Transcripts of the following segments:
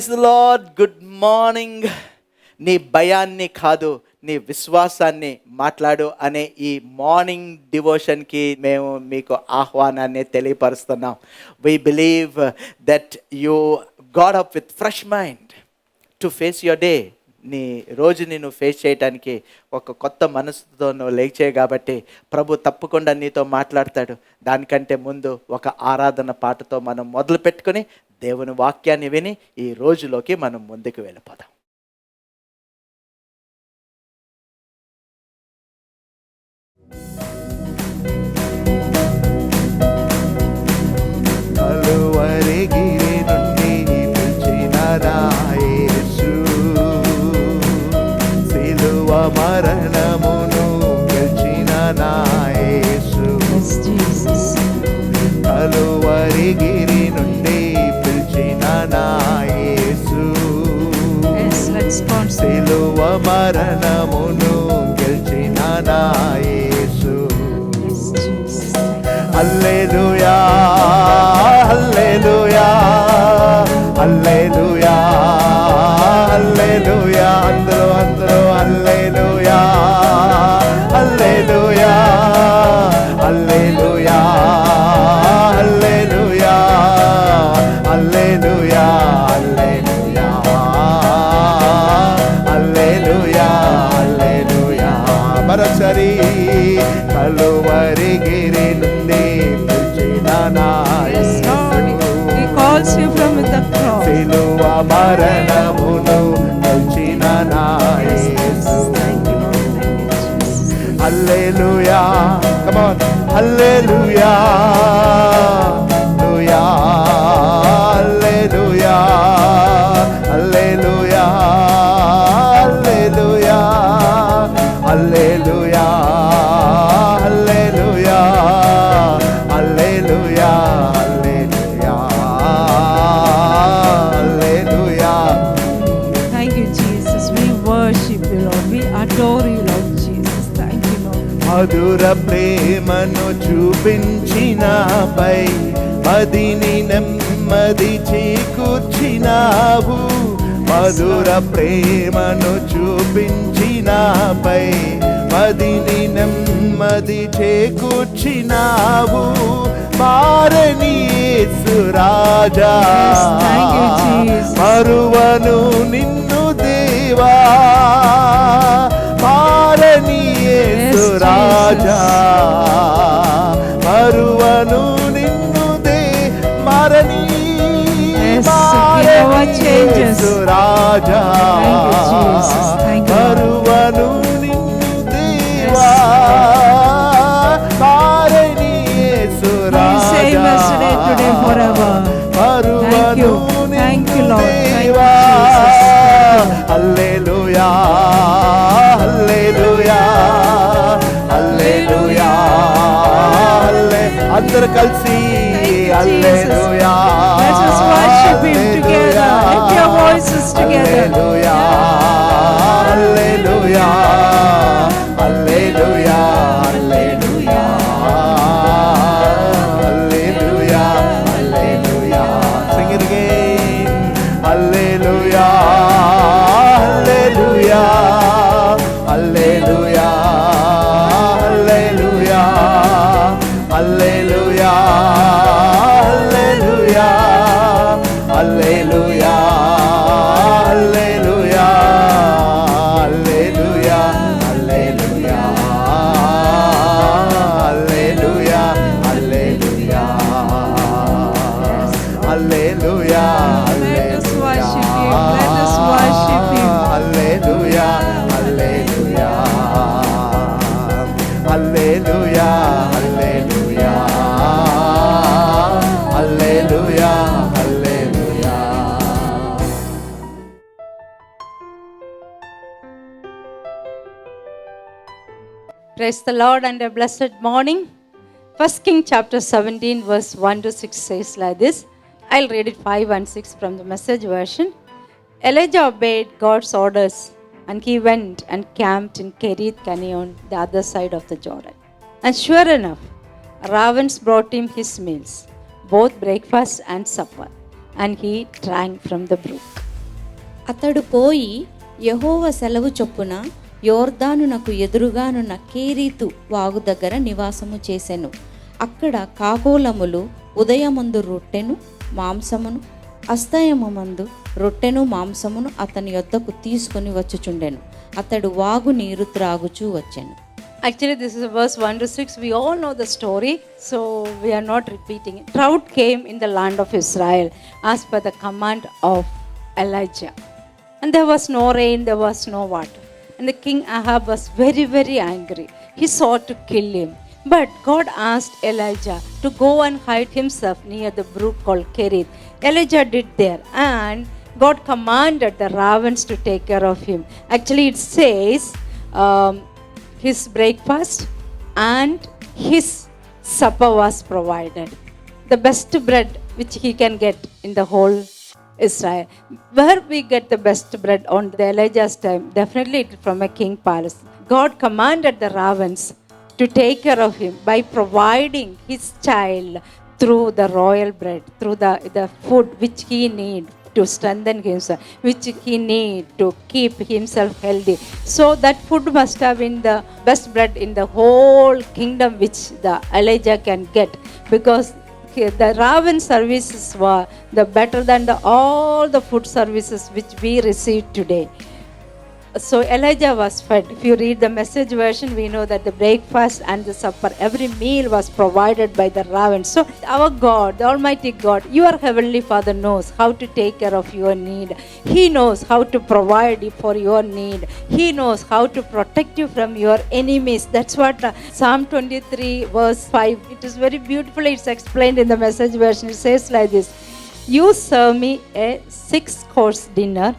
Praise the Lord. Good morning. నీ భయాన్ని కాదు, నీ విశ్వాసాన్ని మాట్లాడు అనే ఈ మార్నింగ్ డివోషన్కి మేము మీకు ఆహ్వానాన్ని తెలియపరుస్తున్నాం. We believe that you got up with fresh mind to face your day. నీ రోజుని నువ్వు ఫేస్ చేయడానికి ఒక కొత్త మనసుతో నువ్వు లేచాయి కాబట్టి ప్రభు తప్పకుండా నీతో మాట్లాడతాడు. దానికంటే ముందు ఒక ఆరాధన పాటతో మనం మొదలు పెట్టుకొని దేవుని వాక్యాన్ని విని ఈ రోజులోకి మనం ముందుకు వెళ్ళిపోదాం. కలువరిగిరి నుండి పిలిచిన నా యేసు, సిలువ మరణమును గెలిచిన నా యేసు. కలువరిగిరి నుండి పిలిచిన నా యేసు, సిలువ మరణమును గెలిచిన నా యేసు. హల్లెలూయా హల్లెలూయా హల్లెలూయా హల్లెలూయా. అందరూ హల్లెలూయా hallelujah hallelujah hallelujah hallelujah hallelujah hallelujah హల్లెలూయా. మరోసారి కలువరిగిరి నుండి పిలిచిన నా యేసు, సిలువ మరణమును గెలిచిన నా Yesu. Hallelujah. Come on. Hallelujah hallelujah hallelujah hallelujah hallelujah hallelujah hallelujah hallelujah hallelujah hallelujah. Thank you, Jesus. We worship you, Lord. We adore you, Lord Jesus. Thank you, Lord. మధుర ప్రేమను చూపించినాపై మదిని నెమ్మది చేకూర్చినావు. మధుర ప్రేమను చూపించినాపై మదిని నెమ్మది చేకూర్చినావు. మారని యేసు రాజా, Thank you, Jesus. మరువను నిన్ను దేవా. మారని యేసు రాజా, మరువను నిన్ను దే. మారని యేసు రాజా, మరువను నిన్ను దేవా. మారని యేసు రాజా, మరువను నిన్ను దేవా. హల్లెలూయా హల్లెలూయా హల్లెలూయా హల్లె. అందరూ కలిసి హల్లెలూయా. Let us worship him together. Lift your voices together. Hallelujah hallelujah hallelujah hallelujah hallelujah hallelujah. Sing it again. Hallelujah hallelujah hallelujah hallelujah hallelujah hallelujah hallelujah hallelujah hallelujah hallelujah hallelujah hallelujah hallelujah. Let us worship him. Let us worship him. Hallelujah hallelujah hallelujah hallelujah hallelujah hallelujah. Praise the Lord and a blessed morning. 1 King chapter 17 verse 1 to 6 says like this. I'll read it 5 and 6 from the Message version. Elijah obeyed God's orders and he went and camped in Kerith Canyon, the other side of the Jordan. And sure enough, ravens brought him his meals, both breakfast and supper, and he drank from the brook. అతడు పోయి యెహోవా సెలవు చొప్పున యోర్దానునకు ఎదురుగానున్న కేరీతు వాగు దగ్గర నివాసము చేసెను. అక్కడ కాకోలములు ఉదయమందు రొట్టెను మాంసమును అస్తయమందు రొట్టెను మాంసమును అతని యొద్దకు తీసుకొని వచ్చుచుండెను. అతడు వాగు నీరు త్రాగుచూ వచ్చెను. Actually, this is verse 1 to 6. We all know the story, so we are not repeating it. Drought came in the land of Israel as per the command of Elijah. And there was no rain, there was no water. And the king Ahab was very, very angry. He sought to kill him. But God asked Elijah to go and hide himself near the brook called Kerith. Elijah did there, and God commanded the ravens to take care of him. Actually, it says his breakfast and his supper was provided. The best bread which he can get in the whole Israel. Where we get the best bread on the Elijah's time? Definitely it is from a king palace. God commanded the ravens to take care of him by providing his child through the royal bread, through the food which he need to strengthen himself, which he need to keep himself healthy. So that food must have been the best bread in the whole kingdom which the Elijah can get, because the raven services were the better than all the food services which we receive today. So Elijah was fed. If you read the Message version, we know that the breakfast and the supper, every meal was provided by the ravens. So our God, the Almighty God, your Heavenly Father knows how to take care of your need. He knows how to provide for your need. He knows how to protect you from your enemies. That's what Psalm 23 verse 5, it is very beautifully, it's explained in the Message version. It says like this: you serve me a 6-course dinner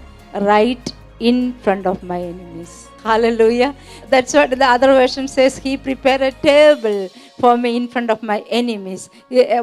right in front of my enemies. Hallelujah. That's what the other version says. He prepared a table for me in front of my enemies.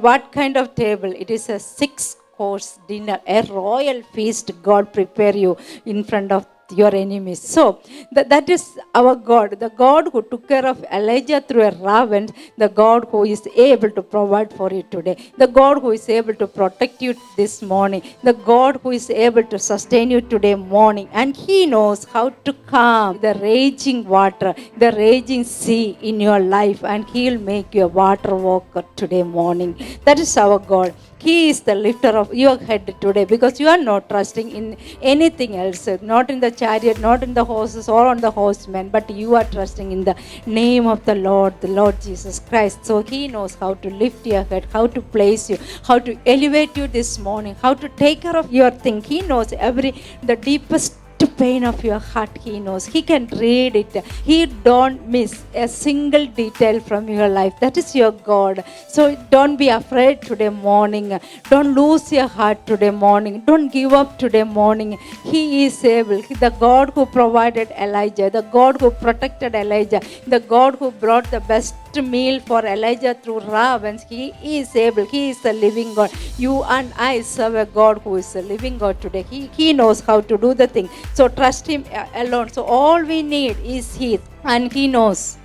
What kind of table? It is a 6-course dinner, a royal feast. God prepare you in front of your enemies. So that is our God, the God who took care of Elijah through a raven, the God who is able to provide for you today, the God who is able to protect you this morning, the God who is able to sustain you today morning. And he knows how to calm the raging water, the raging sea in your life, and he'll make you a water walker today morning. That is our God. He is the lifter of your head today, because you are not trusting in anything else, not in the chariot, not in the horses or on the horsemen, but you are trusting in the name of the Lord Jesus Christ. So he knows how to lift your head, how to place you, how to elevate you this morning, how to take care of your thing. He knows the deepest pain of your heart. He knows. He can read it. He don't miss a single detail from your life. That is your God. So don't be afraid today morning. Don't lose your heart today morning. Don't give up today morning. He is able. The God who provided Elijah, the God who protected Elijah, the God who brought the best meal for Elijah through ravens, he is able. He is the living God. You and I serve a God who is a living God today. He knows how to do the thing. So trust him alone. So all we need is he, and he knows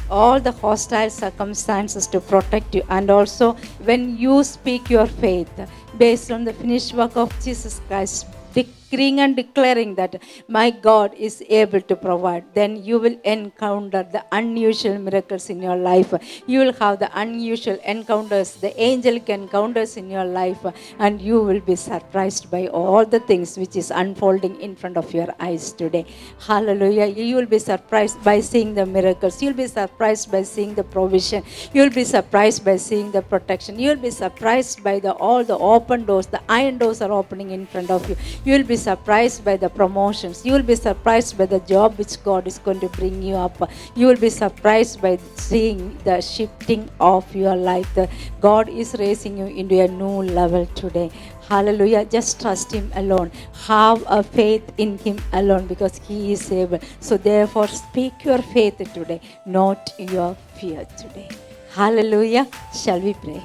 all the hostile circumstances to protect you. And also when you speak your faith based on the finished work of Jesus Christ, decreeing and declaring that my God is able to provide, then you will encounter the unusual miracles in your life. You will have the unusual encounters, the angelic encounters in your life, and you will be surprised by all the things which is unfolding in front of your eyes today. Hallelujah. You will be surprised by seeing the miracles. You will be surprised by seeing the provision. You will be surprised by seeing the protection. You will be surprised by all the open doors. The iron doors are opening in front of you. You will be surprised by the promotions. You will be surprised by the job which God is going to bring you up. You will be surprised by seeing the shifting of your life. God is raising you into a new level today. Hallelujah. Just trust him alone. Have a faith in him alone, because he is able. So therefore speak your faith today, not your fear today. Hallelujah. Shall we pray?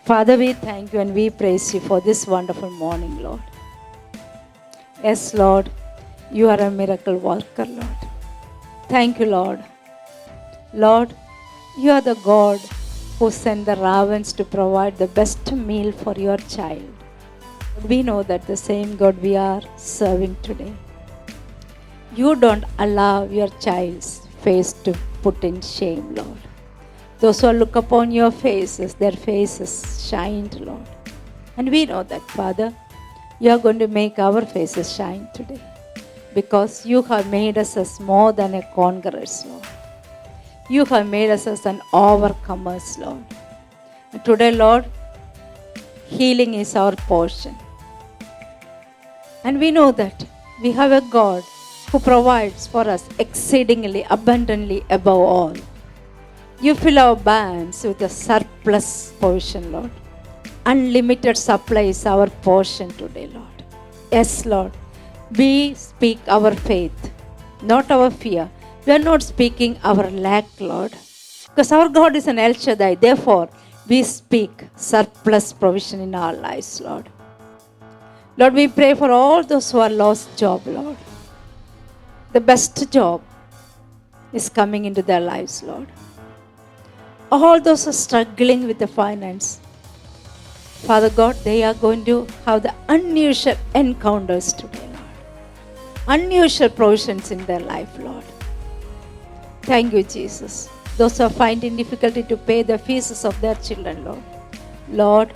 Father, we thank you and we praise you for this wonderful morning, Lord. Yes, Lord, you are a miracle worker, Lord. Thank you, Lord. Lord, you are the God who sent the ravens to provide the best meal for your child. We know that the same God we are serving today. You don't allow your child's face to put in shame, Lord. Those who look upon your faces, their faces shined, Lord. And we know that, Father, you are going to make our faces shine today, because you have made us as more than a conquerors, Lord. You have made us as an overcomers, Lord. And today, Lord, healing is our portion. And we know that we have a God who provides for us exceedingly abundantly above all. You fill our banks with a surplus portion, Lord. Unlimited supply is our portion today, Lord. Yes, Lord. We speak our faith, not our fear. We are not speaking our lack, Lord. Because our God is an El Shaddai. Therefore, we speak surplus provision in our lives, Lord. Lord, we pray for all those who are lost job, Lord. The best job is coming into their lives, Lord. All those who are struggling with the finance, Father God, they are going to have the unusual encounters today, Lord. Unusual provisions in their life, Lord. Thank you, Jesus. Those who are finding difficulty to pay the fees of their children, Lord. Lord,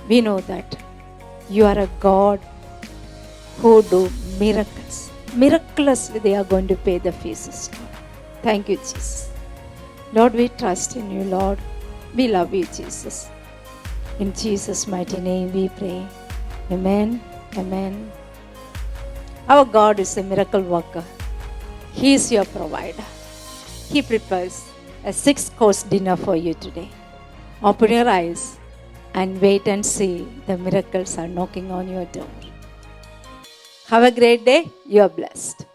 we know that you are a God who do miracles. Miraculously, they are going to pay the fees, Lord. Thank you, Jesus. Lord, we trust in you, Lord. We love you, Jesus. In Jesus' mighty name we pray. Amen. Amen. Our God is a miracle worker. He is your provider. He prepares a 6-course dinner for you today. Open your eyes and wait and see the miracles are knocking on your door. Have a great day. You are blessed.